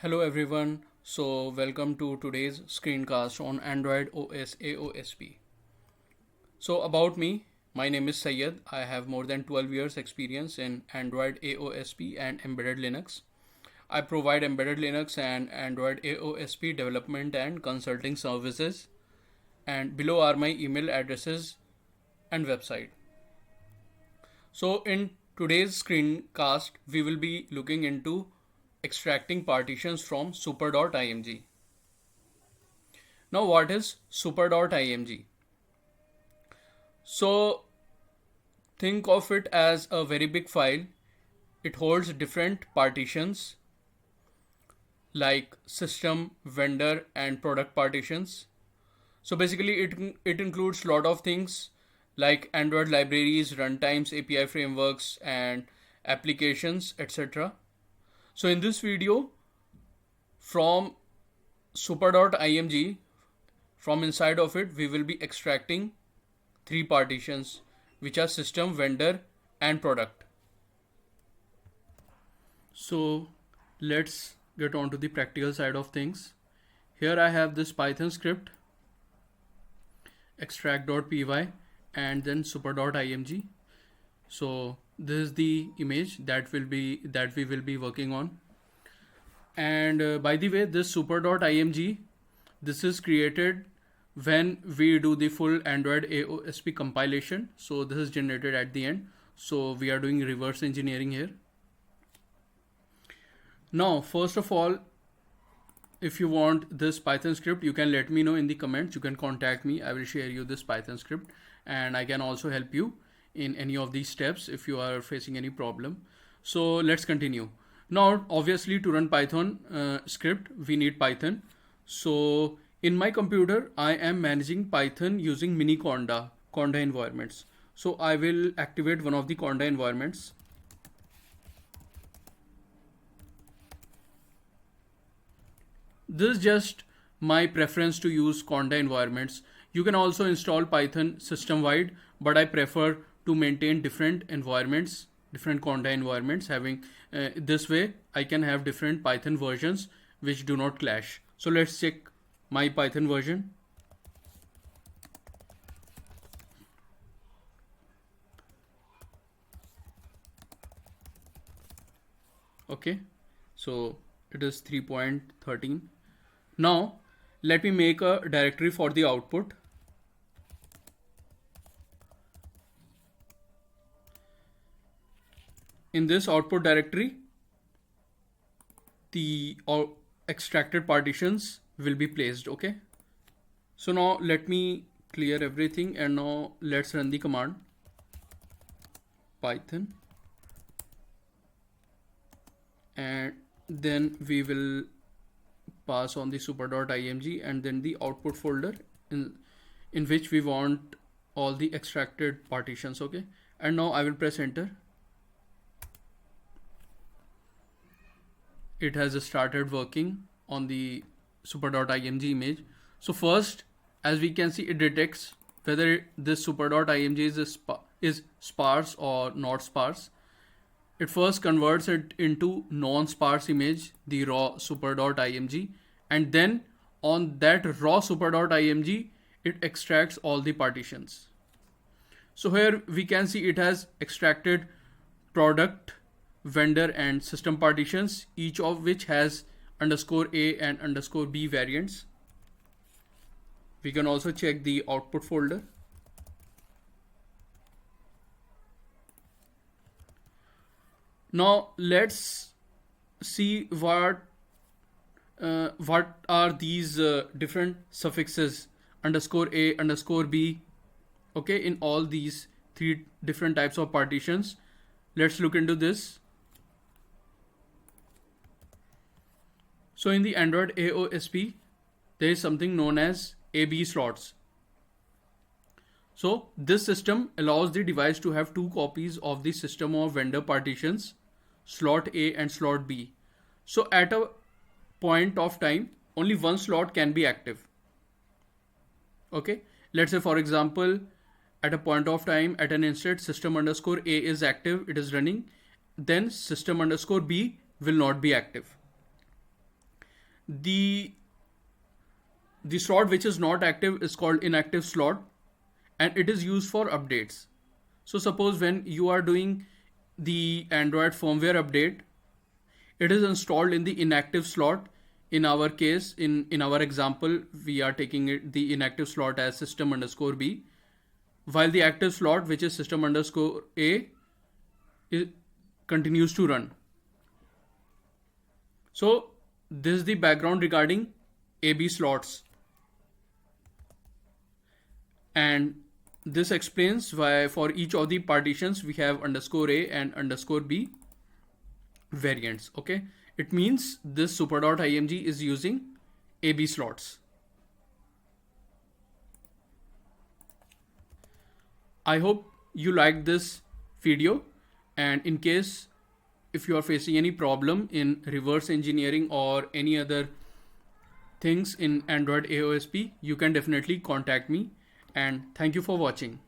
Hello everyone. So welcome to today's screencast on Android OS AOSP. So about me, my name is Syed. I have more than 12 years experience in Android AOSP and embedded Linux. I provide embedded Linux and Android AOSP development and consulting services, and below are my email addresses and website. So in today's screencast, we will be looking into extracting partitions from super.img. Now, what is super.img? So, think of it as a very big file. It holds different partitions like system, vendor, and product partitions. So basically, it includes a lot of things like Android libraries, runtimes, API frameworks, and applications, etc. So in this video, from super.img, from inside of it, we will be extracting three partitions, which are system, vendor, and product. So let's get on to the practical side of things. Here I have this Python script, extract.py, and then super.img. So this is the image that we will be working on. And by the way, this super.img, this is created when we do the full Android AOSP compilation. So this is generated at the end. So we are doing reverse engineering here. Now, first of all, if you want this Python script, you can let me know in the comments. You can contact me. I will share you this Python script, and I can also help you in any of these steps if you are facing any problem. So let's continue. Now, obviously, to run Python script, we need Python. So in my computer, I am managing Python using mini conda environments. So I will activate one of the conda environments. This is just my preference to use conda environments. You can also install Python system-wide, but I prefer to maintain different environments, different conda environments. Having this way, I can have different Python versions which do not clash. So let's check my Python version. Okay, so it is 3.13. Now let me make a directory for the output. In this output directory, the extracted partitions will be placed. Okay, so now let me clear everything, and now let's run the command Python, and then we will pass on the super.img and then the output folder in which we want all the extracted partitions. Okay, and now I will press enter. It has started working on the super.img image. So first, as we can see, it detects whether this super.img is sparse or not sparse. It first converts it into non-sparse image, the raw super.img, and then on that raw super.img, it extracts all the partitions. So here we can see it has extracted product, vendor, and system partitions, each of which has _A and _B variants. We can also check the output folder. Now let's see what are these different suffixes _A, _B, okay, in all these three different types of partitions. Let's look into this. So in the Android AOSP, there is something known as AB slots. So this system allows the device to have two copies of the system or vendor partitions, slot A and slot B. So at a point of time, only one slot can be active. Okay, let's say for example, at a point of time, at an instant, system _A is active, it is running, then system _B will not be active. the slot which is not active is called inactive slot, and it is used for updates. So suppose when you are doing the Android firmware update, it is installed in the inactive slot. In our case, in our example, we are taking the inactive slot as system_B, while the active slot, which is system_A, continues to run. So this is the background regarding AB slots, and this explains why for each of the partitions we have _A and _B variants. Okay, it means this super.img is using AB slots. I hope you liked this video, and in case if you are facing any problem in reverse engineering or any other things in Android AOSP, you can definitely contact me, and thank you for watching.